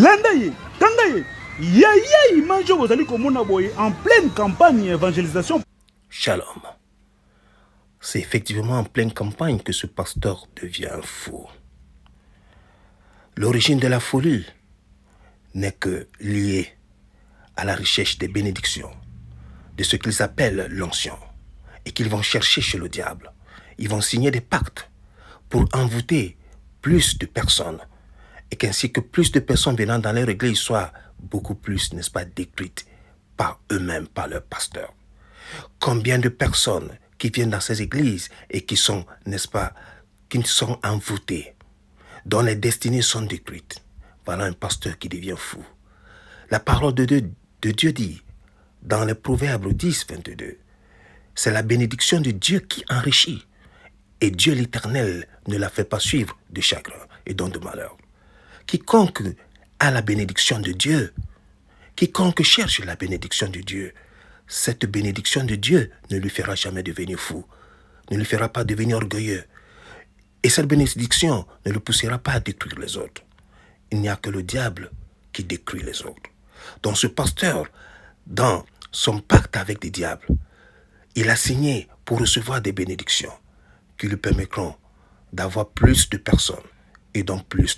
Landaye, Tangaye, Yaya, Imanjo, vous allez comme en pleine campagne d'évangélisation. Shalom. C'est effectivement en pleine campagne que ce pasteur devient fou. L'origine de la folie n'est que liée à la recherche des bénédictions, de ce qu'ils appellent l'onction, et qu'ils vont chercher chez le diable. Ils vont signer des pactes pour envoûter plus de personnes, et qu'ainsi que plus de personnes venant dans leur église soient beaucoup plus, n'est-ce pas, détruites par eux-mêmes, par leur pasteur. Combien de personnes qui viennent dans ces églises et qui sont, n'est-ce pas, qui sont envoûtées, dont les destinées sont détruites. Voilà un pasteur qui devient fou. La parole de Dieu dit, dans les Proverbes 10, 22, c'est la bénédiction de Dieu qui enrichit. Et Dieu l'Éternel ne la fait pas suivre de chagrin et donc de malheur. Quiconque a la bénédiction de Dieu, quiconque cherche la bénédiction de Dieu, cette bénédiction de Dieu ne lui fera jamais devenir fou, ne lui fera pas devenir orgueilleux. Et cette bénédiction ne le poussera pas à détruire les autres. Il n'y a que le diable qui détruit les autres. Donc ce pasteur, dans son pacte avec le diable, il a signé pour recevoir des bénédictions qui lui permettront d'avoir plus de personnes et donc plus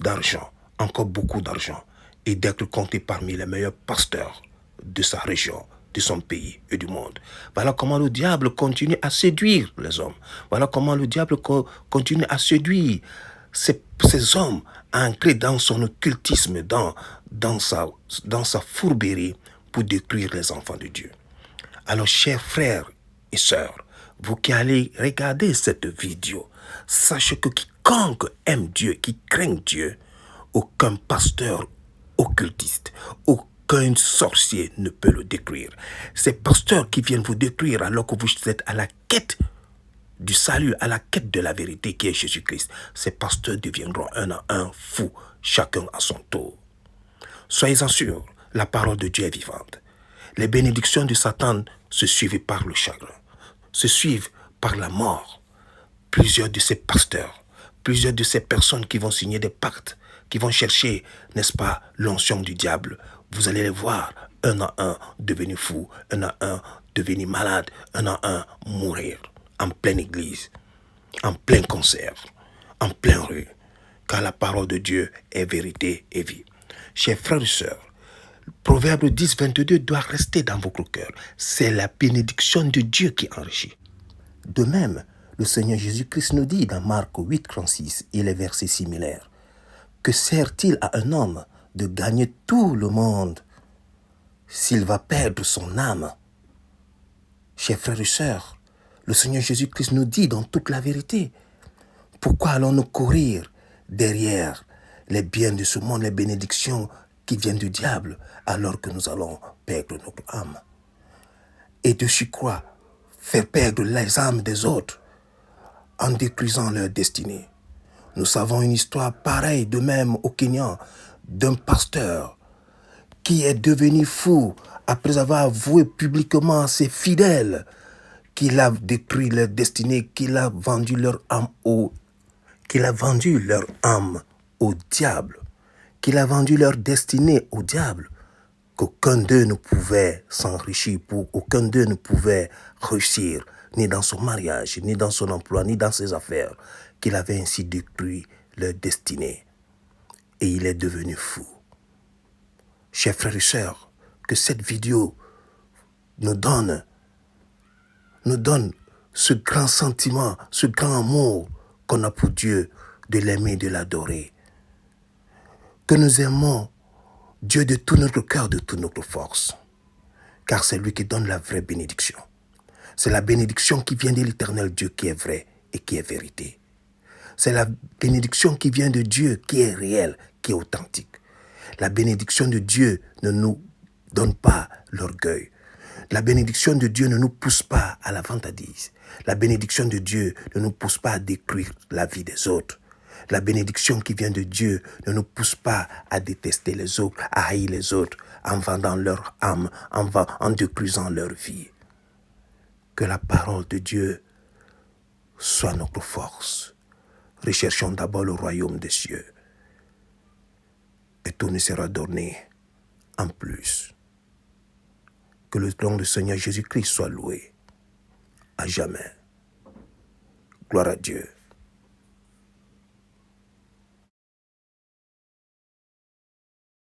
d'argent, encore beaucoup d'argent, et d'être compté parmi les meilleurs pasteurs de sa région, de son pays et du monde. Voilà comment le diable continue à séduire les hommes. Voilà comment le diable continue à séduire ces hommes ancrés dans son occultisme, dans sa fourberie pour détruire les enfants de Dieu. Alors, chers frères et sœurs, vous qui allez regarder cette vidéo, sachez que quiconque aime Dieu, qui craint Dieu, aucun pasteur occultiste, aucun sorcier ne peut le détruire. Ces pasteurs qui viennent vous détruire alors que vous êtes à la quête du salut, à la quête de la vérité qui est Jésus-Christ, ces pasteurs deviendront un à un fous, chacun à son tour. Soyez-en sûrs, la parole de Dieu est vivante. Les bénédictions de Satan se suivent par le chagrin, se suivent par la mort. Plusieurs de ces pasteurs, plusieurs de ces personnes qui vont signer des pactes, qui vont chercher, n'est-ce pas, l'onction du diable, vous allez les voir un à un devenir fous, un à un devenir malades, un à un mourir en pleine église, en plein concert, en pleine rue, car la parole de Dieu est vérité et vie. Chers frères et sœurs, Proverbe 10, 22 doit rester dans votre cœur. C'est la bénédiction de Dieu qui enrichit. De même, le Seigneur Jésus-Christ nous dit dans Marc 8, 36 et les versets similaires, que sert-il à un homme de gagner tout le monde s'il va perdre son âme? Chers frères et sœurs, le Seigneur Jésus-Christ nous dit dans toute la vérité, pourquoi allons-nous courir derrière les biens de ce monde, les bénédictions qui viennent du diable, alors que nous allons perdre notre âme? Et de surcroît, faire perdre les âmes des autres en détruisant leur destinée. Nous savons une histoire pareille de même au Kenya, d'un pasteur qui est devenu fou après avoir avoué publiquement à ses fidèles qu'il a détruit leur destinée, qu'il a vendu leur âme au diable, qu'il a vendu leur destinée au diable, qu'aucun d'eux ne pouvait s'enrichir, aucun d'eux ne pouvait réussir, ni dans son mariage, ni dans son emploi, ni dans ses affaires, qu'il avait ainsi détruit leur destinée. Et il est devenu fou. Chers frères et sœurs, que cette vidéo nous donne ce grand sentiment, ce grand amour qu'on a pour Dieu, de l'aimer, de l'adorer. Que nous aimons Dieu de tout notre cœur, de toute notre force. Car c'est lui qui donne la vraie bénédiction. C'est la bénédiction qui vient de l'Éternel Dieu qui est vrai et qui est vérité. C'est la bénédiction qui vient de Dieu qui est réelle, qui est authentique. La bénédiction de Dieu ne nous donne pas l'orgueil. La bénédiction de Dieu ne nous pousse pas à la vantardise. La bénédiction de Dieu ne nous pousse pas à détruire la vie des autres. La bénédiction qui vient de Dieu ne nous pousse pas à détester les autres, à haïr les autres, en vendant leur âme, en détruisant leur vie. Que la parole de Dieu soit notre force. Recherchons d'abord le royaume des cieux tout ne sera donné en plus. Que le nom du Seigneur Jésus-Christ soit loué à jamais. Gloire à Dieu.